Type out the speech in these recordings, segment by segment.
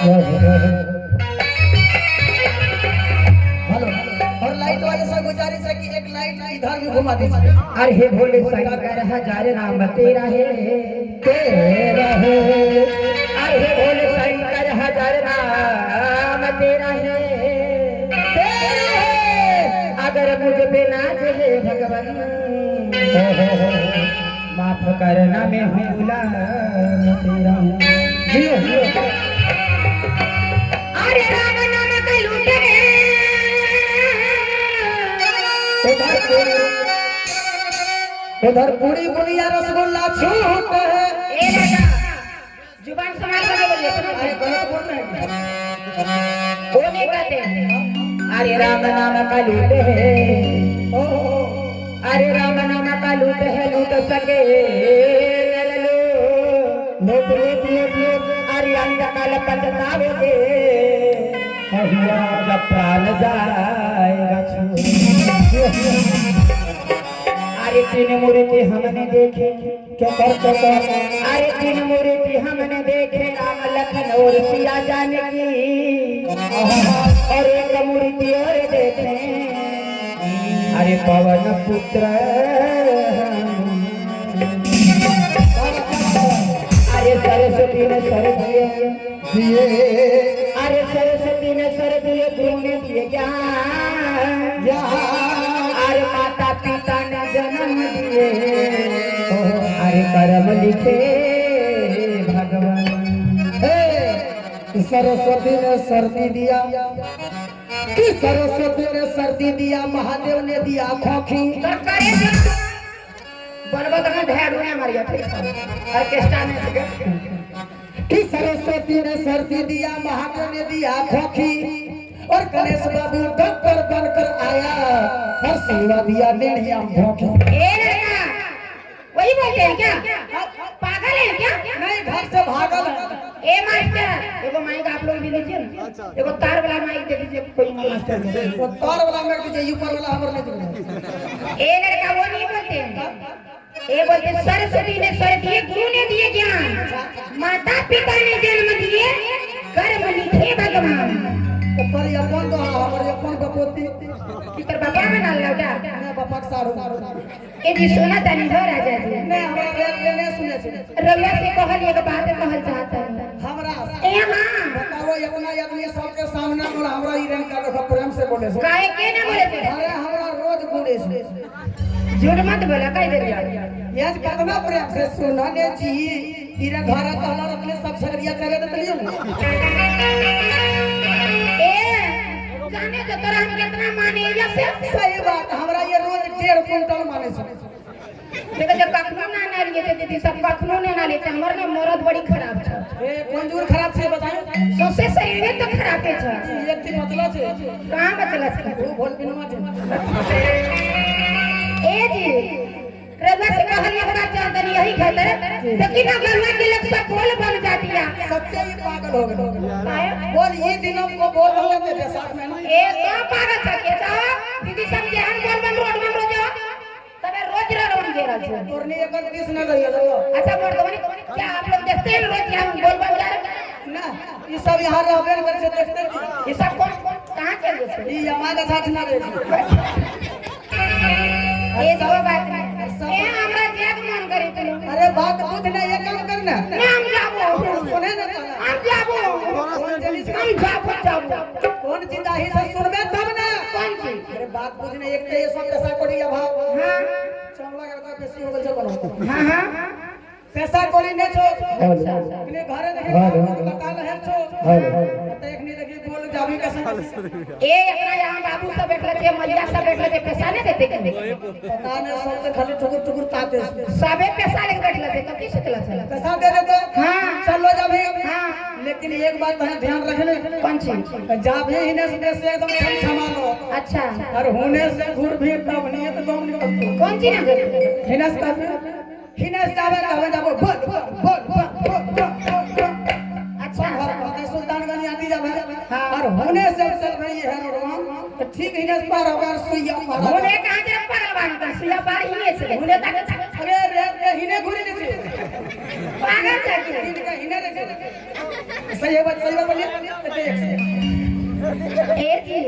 और लाइट वाले से गुजारिश है कि एक लाइट इधर भी घुमा दीजिए। अरे हे भोले शंकर हजार नाम तेरा है तेरा है। अरे हे भोले शंकर हजार नाम तेरा है तेरा है। अगर मुझ पे नाज है भगवान माफ करना मैं हूँ गुलाम तेरा। जियो अरे राम नाम का लूटे उधर पूरी बुनिया रसगुल्ला छूट है। ए राजा जुबान संभाल कर बोलिए। अरे गलत बोल रहे हैं। वो नहीं कहते अरे राम नाम का लूट है। अरे राम नाम का लूट है लूट सके लूट लूट लूट लूट। अरे अंधकाल पछताओगे जब प्राण जाएगा छूट। अरे तीन मूर्ति हमने देखे क्या करते कर। अरे तीन मूर्ति हमने देखे राम लखन और सिया जानकी। और एक मूर्ति और देखे अरे पवन पुत्र। अरे सरस्वती ने सर दिए अरे सरस्वती ने सर दिए गुरु ने दिए ज्ञान। अरे माता पिता ने जन्म दिए अरे कर्म लिखे भगवान। सरस्वती ने सर्दी दिया कि सरस्वती ने सर्दी दिया महादेव ने दिया खोखी। कि सरस्वती ने सर्दी दिया महादेव ने दिया खोखी। और गणेश बाबू डॉक्टर बनकर आया और सेवा दिया नेड़िया भोखी। वही बोलते हैं क्या? पागल है क्या? नहीं घर से भागल है। ए मास्टर एगो माइक आप लोग भी लीजिए ना। एगो तार वाला माइक दे दीजिए कोई मास्टर। वो तार वाला माइक दीजिए ऊपर वाला हमर नहीं दीजिए। ए लड़का वो नहीं बोलते हैं। ए बोलते सरस्वती ने सर दिए गुरु ने दिए ज्ञान माता पिता ने जन्म दिए कर्म लिखे भगवान। पर अपन तो हमर अपन बपोती की तर बाबा में ना लौटा मैं बापा सारू ए जी सोना तनी हो राजा जी। मैं हमरा वेद लेने सुने छे रविया से कहल एक बात कहल चाहता है हमरा ए हां बताओ अपना आदमी सबके सामने और हमरा ई रंग का देखो प्रेम से बोले छे। काहे के ना बोले छे? अरे हमरा रोज बोले छे। झूठ मत बोला कह दे यार। ये कितना प्रेम से सुनने जी तेरे घर तहला रखले सब सगरिया करे त लियो जाने तो तोरा हम कितना माने जैसे। सही बात हमरा ये रोज 1.5 क्विंटल माने छे। देखो जब कखनो ना लिए थे दीदी सब कखनो ना लेते हमर ने मरद बड़ी खराब छ। ए मंजूर खराब छे बताओ। सबसे सही है तो खराब है छ। एक थी मतलब छे कहां बचला छ? वो बोल बिनवा छे। ए जी रजा से कहलिए बड़ा चाहता नहीं यही खातिर लेकिन गलवा के लग सब बोल बन जाती है। सबसे ही पागल हो गए। बोल ये दिनों को बोल रहे थे बैसाख में ना। ए तो पागल छ के छ दीदी सब जहां बोल बन रोड में रोज तबे रोज रोड दे रहा छ। तोरनी एक किस न गई है। अच्छा बोल क्या आप लोग देखते हैं रोज हम बोल बन जा रहे ना ये सब यहां रहबे कर से देखते। ये सब कौन कहां चल गए? ये हमारे साथ ना रहे। ये दो बात है ए हमरा जेब मन करे चलो। अरे बात पूछना ये काम करना हम जाबो सुने ना हम जाबो हम जाबो कौन चीज आही से सुनबे तब ना कौन चीज? अरे बात पूछना एक तो ये सब पैसा कोड़ी अभाव। हां चमड़ा करता बेसी हो गल छ बनो। हां हां पैसा कोड़ी ने छो अपने घरे देखे लगा है छो पता एक नहीं लगी बोल जाबी कैसे ए एकरा यहां बाबू सब बैठले थे मैया सब बैठले थे पैसा नहीं देते के पता नहीं सब से खाली ठुकुर ठुकुर ताते सबे पैसा लेके बैठले थे तो किस चला चला पैसा दे दे तो हां चलो जाबी। हां लेकिन एक बात है ध्यान रखने कौन चीज? जाबी हिने से एकदम छम लो। अच्छा और होने से घूर भी तब नहीं है तो तुम निकल कौन चीज ना करे हिने से हिनेश जावे कहवे जाबो बोल बोल बोल। अच्छा घर कहते सुल्तानगंज आती जावे और होने से चल भाई है रोडवा तो ठीक हिनेश पार होगा सुइया मार होने कहां से पागल बानी का सुइया पार ही से होने तक। अरे रे हिने घुरी नहीं पागल जाके इनका हिने रे सही है बात बोलिए ए जी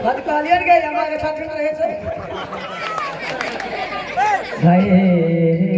बात कहलियन के हमारे साथ रहे से हाय